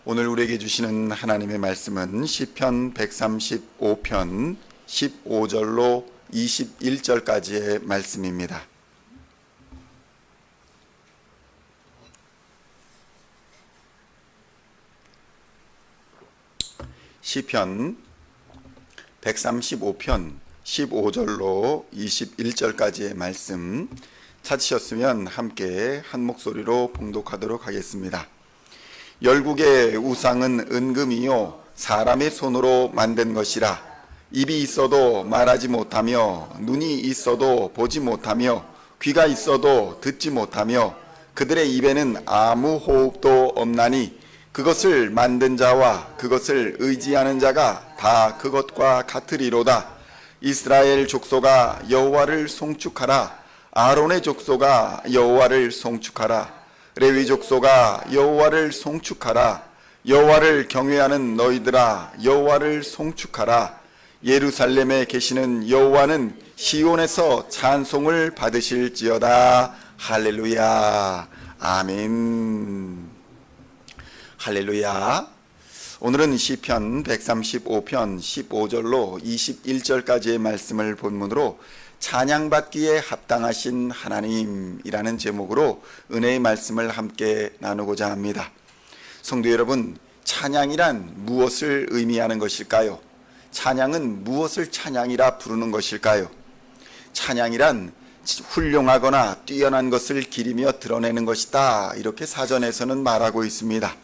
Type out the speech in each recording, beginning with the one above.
오늘 우리에게 주시는 하나님의 말씀은 시편 135편 15절로 21절까지의 말씀입니다. 시편 135편 15절로 21절까지의 말씀 찾으셨으면 함께 한 목소리로 봉독하도록 하겠습니다. 열국의 우상은 은금이요 사람의 손으로 만든 것이라. 입이 있어도 말하지 못하며 눈이 있어도 보지 못하며 귀가 있어도 듣지 못하며 그들의 입에는 아무 호흡도 없나니 그것을 만든 자와 그것을 의지하는 자가 다 그것과 같으리로다. 이스라엘 족속아 여호와를 송축하라. 아론의 족속아 여호와를 송축하라. 레위 족속아 여호와를 송축하라. 여호와를 경외하는 너희들아 여호와를 송축하라. 예루살렘에 계시는 여호와는 시온에서 찬송을 받으실지어다. 할렐루야. 아멘. 할렐루야. 오늘은 시편 135편 15절로 21절까지의 말씀을 본문으로 찬양받기에 합당하신 하나님이라는 제목으로 은혜의 말씀을 함께 나누고자 합니다. 성도 여러분, 찬양이란 무엇을 의미하는 것일까요? 찬양은 무엇을 찬양이라 부르는 것일까요? 찬양이란 훌륭하거나 뛰어난 것을 기리며 드러내는 것이다, 이렇게 사전에서는 말하고 있습니다.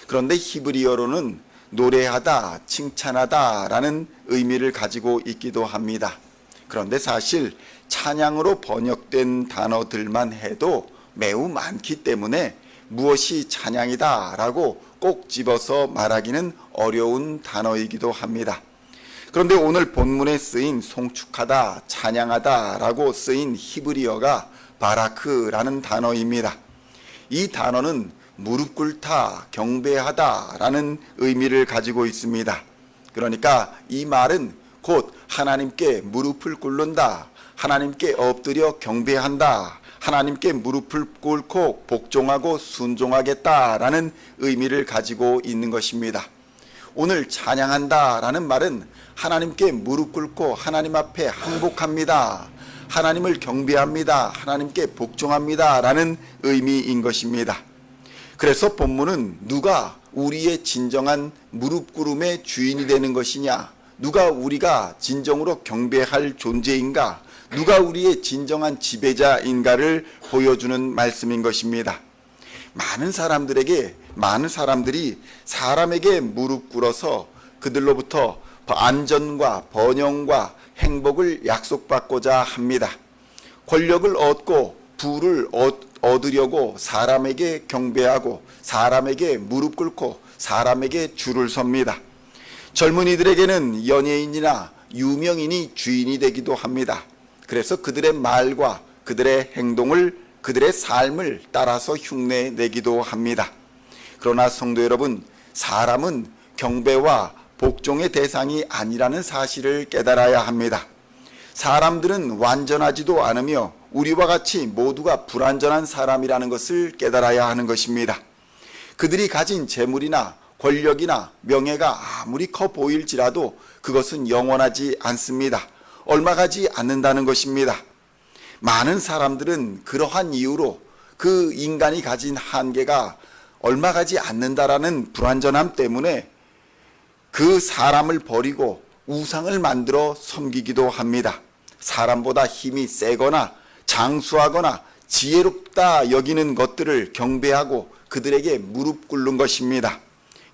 그런데 히브리어로는 노래하다, 칭찬하다 라는 의미를 가지고 있기도 합니다. 그런데 사실 찬양으로 번역된 단어들만 해도 매우 많기 때문에 무엇이 찬양이다 라고 꼭 집어서 말하기는 어려운 단어이기도 합니다. 그런데 오늘 본문에 쓰인 송축하다, 찬양하다 라고 쓰인 히브리어가 바라크라는 단어입니다. 이 단어는 무릎 꿇다, 경배하다 라는 의미를 가지고 있습니다. 그러니까 이 말은 곧 하나님께 무릎을 꿇는다, 하나님께 엎드려 경배한다, 하나님께 무릎을 꿇고 복종하고 순종하겠다라는 의미를 가지고 있는 것입니다. 오늘 찬양한다 라는 말은 하나님께 무릎 꿇고 하나님 앞에 항복합니다, 하나님을 경배합니다, 하나님께 복종합니다 라는 의미인 것입니다. 그래서 본문은 누가 우리의 진정한 무릎 꿇음의 주인이 되는 것이냐, 누가 우리가 진정으로 경배할 존재인가, 누가 우리의 진정한 지배자인가를 보여주는 말씀인 것입니다. 많은 사람들이 사람에게 무릎 꿇어서 그들로부터 안전과 번영과 행복을 약속받고자 합니다. 권력을 얻고 부를 얻으려고 사람에게 경배하고 사람에게 무릎 꿇고 사람에게 줄을 섭니다. 젊은이들에게는 연예인이나 유명인이 주인이 되기도 합니다. 그래서 그들의 말과 그들의 행동을, 그들의 삶을 따라서 흉내내기도 합니다. 그러나 성도 여러분, 사람은 경배와 복종의 대상이 아니라는 사실을 깨달아야 합니다. 사람들은 완전하지도 않으며 우리와 같이 모두가 불완전한 사람이라는 것을 깨달아야 하는 것입니다. 그들이 가진 재물이나 권력이나 명예가 아무리 커 보일지라도 그것은 영원하지 않습니다. 얼마 가지 않는다는 것입니다. 많은 사람들은 그러한 이유로 그 인간이 가진 한계가 얼마 가지 않는다라는 불완전함 때문에 그 사람을 버리고 우상을 만들어 섬기기도 합니다. 사람보다 힘이 세거나 장수하거나 지혜롭다 여기는 것들을 경배하고 그들에게 무릎 꿇는 것입니다.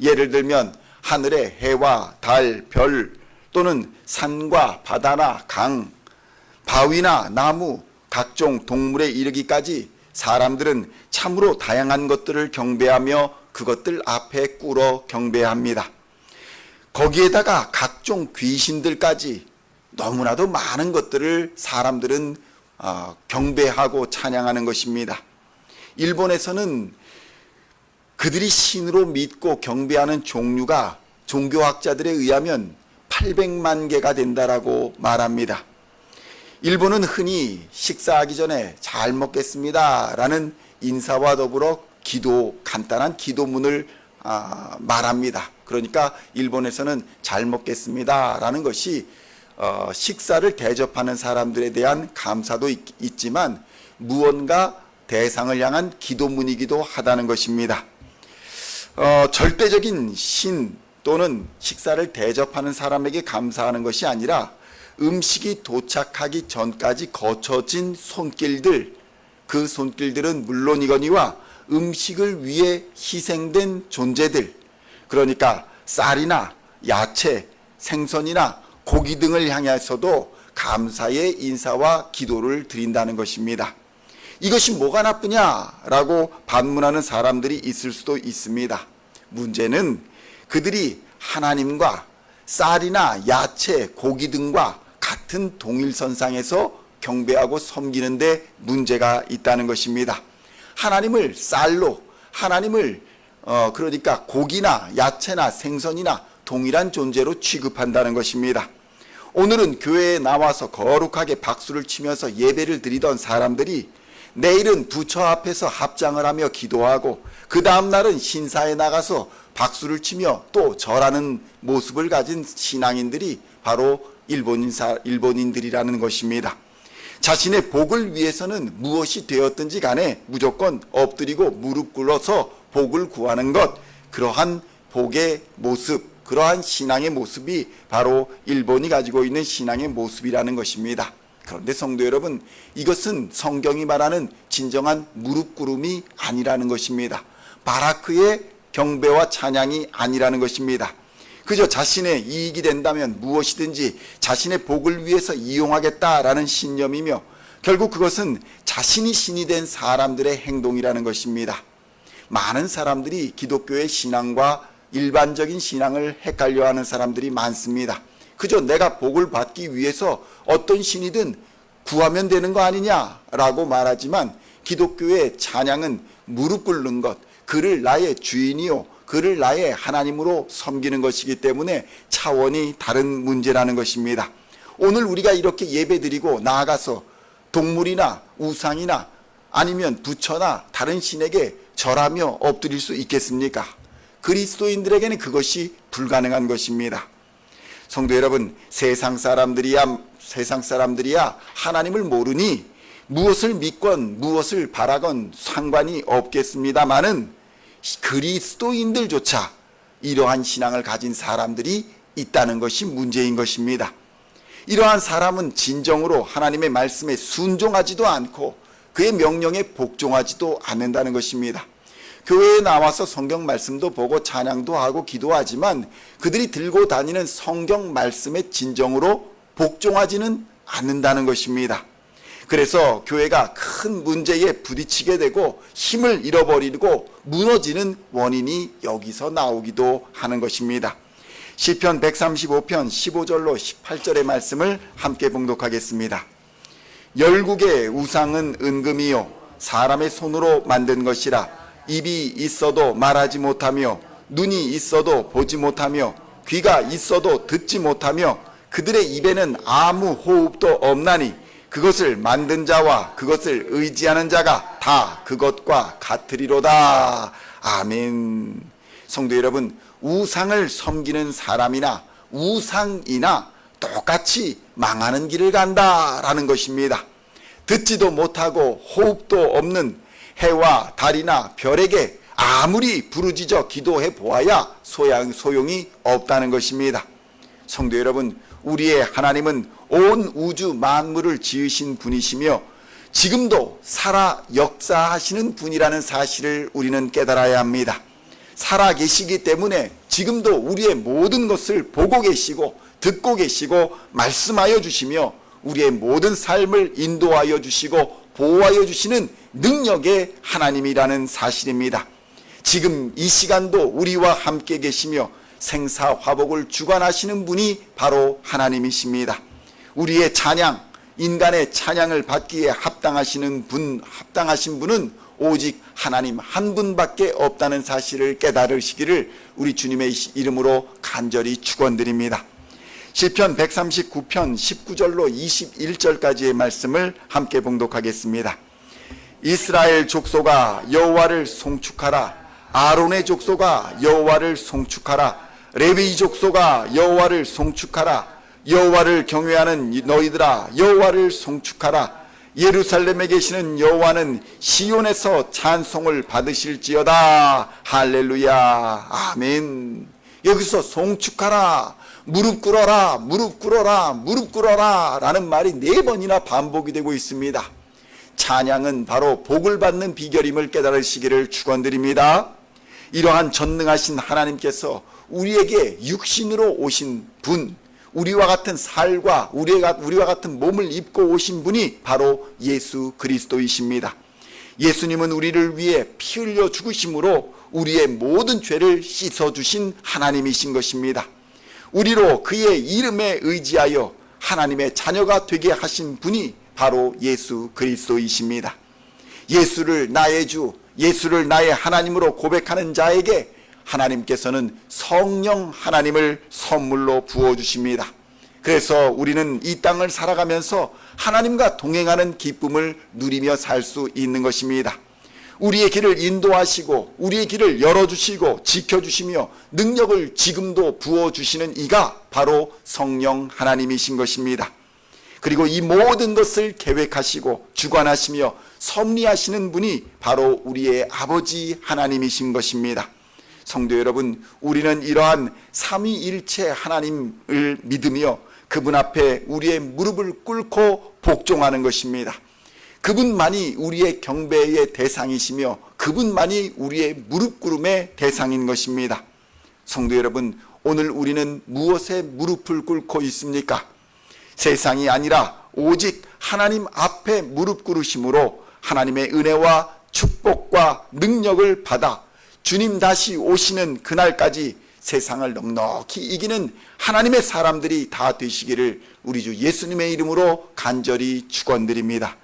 예를 들면 하늘의 해와 달, 별 또는 산과 바다나 강, 바위나 나무, 각종 동물에 이르기까지 사람들은 참으로 다양한 것들을 경배하며 그것들 앞에 꿇어 경배합니다. 거기에다가 각종 귀신들까지 너무나도 많은 것들을 사람들은 경배하고 찬양하는 것입니다. 일본에서는 그들이 신으로 믿고 경배하는 종류가 종교학자들에 의하면 800만 개가 된다라고 말합니다. 일본은 흔히 식사하기 전에 잘 먹겠습니다 라는 인사와 더불어 간단한 기도문을 말합니다. 그러니까 일본에서는 잘 먹겠습니다라는 것이 식사를 대접하는 사람들에 대한 감사도 있지만 무언가 대상을 향한 기도문이기도 하다는 것입니다. 절대적인 신 또는 식사를 대접하는 사람에게 감사하는 것이 아니라 음식이 도착하기 전까지 거쳐진 손길들, 그 손길들은 물론이거니와 음식을 위해 희생된 존재들, 그러니까 쌀이나 야채, 생선이나 고기 등을 향해서도 감사의 인사와 기도를 드린다는 것입니다. 이것이 뭐가 나쁘냐라고 반문하는 사람들이 있을 수도 있습니다. 문제는 그들이 하나님과 쌀이나 야채, 고기 등과 같은 동일선상에서 경배하고 섬기는데 문제가 있다는 것입니다. 하나님을 쌀로, 하나님을 그러니까 고기나 야채나 생선이나 동일한 존재로 취급한다는 것입니다. 오늘은 교회에 나와서 거룩하게 박수를 치면서 예배를 드리던 사람들이 내일은 부처 앞에서 합장을 하며 기도하고 그 다음 날은 신사에 나가서 박수를 치며 또 절하는 모습을 가진 신앙인들이 바로 일본인들이라는 것입니다. 자신의 복을 위해서는 무엇이 되었든지 간에 무조건 엎드리고 무릎 꿇어서 복을 구하는 것, 그러한 복의 모습, 그러한 신앙의 모습이 바로 일본이 가지고 있는 신앙의 모습이라는 것입니다. 그런데 성도 여러분, 이것은 성경이 말하는 진정한 무릎 꿇음이 아니라는 것입니다. 바라크의 경배와 찬양이 아니라는 것입니다. 그저 자신의 이익이 된다면 무엇이든지 자신의 복을 위해서 이용하겠다라는 신념이며 결국 그것은 자신이 신이 된 사람들의 행동이라는 것입니다. 많은 사람들이 기독교의 신앙과 일반적인 신앙을 헷갈려하는 사람들이 많습니다. 그저 내가 복을 받기 위해서 어떤 신이든 구하면 되는 거 아니냐라고 말하지만 기독교의 찬양은 무릎 꿇는 것, 그를 나의 주인이요 그를 나의 하나님으로 섬기는 것이기 때문에 차원이 다른 문제라는 것입니다. 오늘 우리가 이렇게 예배드리고 나아가서 동물이나 우상이나 아니면 부처나 다른 신에게 절하며 엎드릴 수 있겠습니까? 그리스도인들에게는 그것이 불가능한 것입니다. 성도 여러분, 세상 사람들이야 하나님을 모르니 무엇을 믿건 무엇을 바라건 상관이 없겠습니다마는 그리스도인들조차 이러한 신앙을 가진 사람들이 있다는 것이 문제인 것입니다. 이러한 사람은 진정으로 하나님의 말씀에 순종하지도 않고 그의 명령에 복종하지도 않는다는 것입니다. 교회에 나와서 성경 말씀도 보고 찬양도 하고 기도하지만 그들이 들고 다니는 성경 말씀에 진정으로 복종하지는 않는다는 것입니다. 그래서 교회가 큰 문제에 부딪히게 되고 힘을 잃어버리고 무너지는 원인이 여기서 나오기도 하는 것입니다. 시편 135편 15절로 18절의 말씀을 함께 봉독하겠습니다. 열국의 우상은 은금이요 사람의 손으로 만든 것이라 입이 있어도 말하지 못하며 눈이 있어도 보지 못하며 귀가 있어도 듣지 못하며 그들의 입에는 아무 호흡도 없나니 그것을 만든 자와 그것을 의지하는 자가 다 그것과 같으리로다. 아멘. 성도 여러분, 우상을 섬기는 사람이나 우상이나 똑같이 망하는 길을 간다라는 것입니다. 듣지도 못하고 호흡도 없는 해와 달이나 별에게 아무리 부르짖어 기도해 보아야 소용이 없다는 것입니다. 성도 여러분, 우리의 하나님은 온 우주 만물을 지으신 분이시며 지금도 살아 역사하시는 분이라는 사실을 우리는 깨달아야 합니다. 살아 계시기 때문에 지금도 우리의 모든 것을 보고 계시고 듣고 계시고 말씀하여 주시며 우리의 모든 삶을 인도하여 주시고 보호하여 주시는 능력의 하나님이라는 사실입니다. 지금 이 시간도 우리와 함께 계시며 생사화복을 주관하시는 분이 바로 하나님이십니다. 우리의 찬양, 인간의 찬양을 받기에 합당하신 분은 오직 하나님 한 분밖에 없다는 사실을 깨달으시기를 우리 주님의 이름으로 간절히 축원드립니다. 시편 139편 19절로 21절까지의 말씀을 함께 봉독하겠습니다. 이스라엘 족속아 여호와를 송축하라. 아론의 족속아 여호와를 송축하라. 레위 족속아 여호와를 송축하라. 여호와를 경외하는 너희들아 여호와를 송축하라. 예루살렘에 계시는 여호와는 시온에서 찬송을 받으실지어다. 할렐루야. 아멘. 여기서 송축하라, 무릎 꿇어라, 무릎 꿇어라, 무릎 꿇어라 라는 말이 4번이나 반복이 되고 있습니다. 찬양은 바로 복을 받는 비결임을 깨달으시기를 축원드립니다. 이러한 전능하신 하나님께서 우리에게 육신으로 오신 분, 우리와 같은 살과 우리와 같은 몸을 입고 오신 분이 바로 예수 그리스도이십니다. 예수님은 우리를 위해 피 흘려 죽으심으로 우리의 모든 죄를 씻어주신 하나님이신 것입니다. 우리로 그의 이름에 의지하여 하나님의 자녀가 되게 하신 분이 바로 예수 그리스도이십니다. 예수를 나의 주, 예수를 나의 하나님으로 고백하는 자에게 하나님께서는 성령 하나님을 선물로 부어주십니다. 그래서 우리는 이 땅을 살아가면서 하나님과 동행하는 기쁨을 누리며 살 수 있는 것입니다. 우리의 길을 인도하시고 우리의 길을 열어주시고 지켜주시며 능력을 지금도 부어주시는 이가 바로 성령 하나님이신 것입니다. 그리고 이 모든 것을 계획하시고 주관하시며 섭리하시는 분이 바로 우리의 아버지 하나님이신 것입니다. 성도 여러분, 우리는 이러한 삼위일체 하나님을 믿으며 그분 앞에 우리의 무릎을 꿇고 복종하는 것입니다. 그분만이 우리의 경배의 대상이시며 그분만이 우리의 무릎 꿇음의 대상인 것입니다. 성도 여러분, 오늘 우리는 무엇에 무릎을 꿇고 있습니까? 세상이 아니라 오직 하나님 앞에 무릎 꿇으심으로 하나님의 은혜와 축복과 능력을 받아 주님 다시 오시는 그날까지 세상을 넉넉히 이기는 하나님의 사람들이 다 되시기를 우리 주 예수님의 이름으로 간절히 축원드립니다.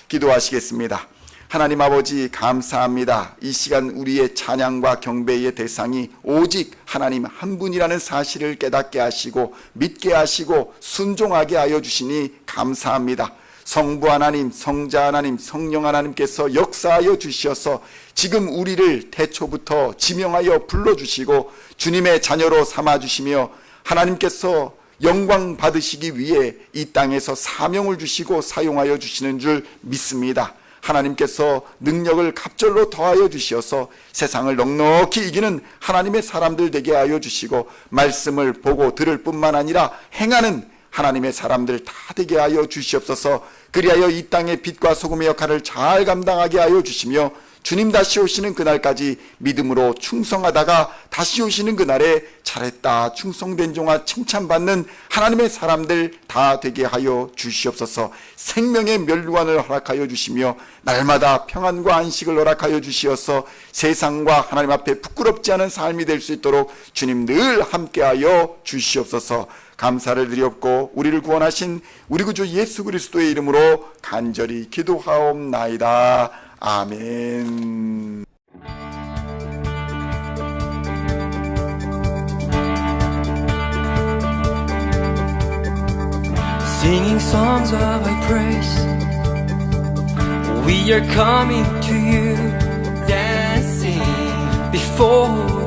기도하시겠습니다. 하나님 아버지 감사합니다. 이 시간 우리의 찬양과 경배의 대상이 오직 하나님 한 분이라는 사실을 깨닫게 하시고 믿게 하시고 순종하게 하여 주시니 감사합니다. 성부 하나님, 성자 하나님, 성령 하나님께서 역사하여 주시어서 지금 우리를 태초부터 지명하여 불러주시고 주님의 자녀로 삼아주시며 하나님께서 영광 받으시기 위해 이 땅에서 사명을 주시고 사용하여 주시는 줄 믿습니다. 하나님께서 능력을 갑절로 더하여 주시어서 세상을 넉넉히 이기는 하나님의 사람들 되게 하여 주시고 말씀을 보고 들을 뿐만 아니라 행하는 하나님의 사람들 다 되게 하여 주시옵소서. 그리하여 이 땅의 빛과 소금의 역할을 잘 감당하게 하여 주시며 주님 다시 오시는 그날까지 믿음으로 충성하다가 다시 오시는 그날에 잘했다 충성된 종아 칭찬받는 하나님의 사람들 다 되게 하여 주시옵소서. 생명의 멸류관을 허락하여 주시며 날마다 평안과 안식을 허락하여 주시어서 세상과 하나님 앞에 부끄럽지 않은 삶이 될 수 있도록 주님 늘 함께하여 주시옵소서. 감사를 드리옵고 우리를 구원하신 우리 구주 예수 그리스도의 이름으로 간절히 기도하옵나이다. 아멘. Singing songs of thy praise, we are coming to you, dancing before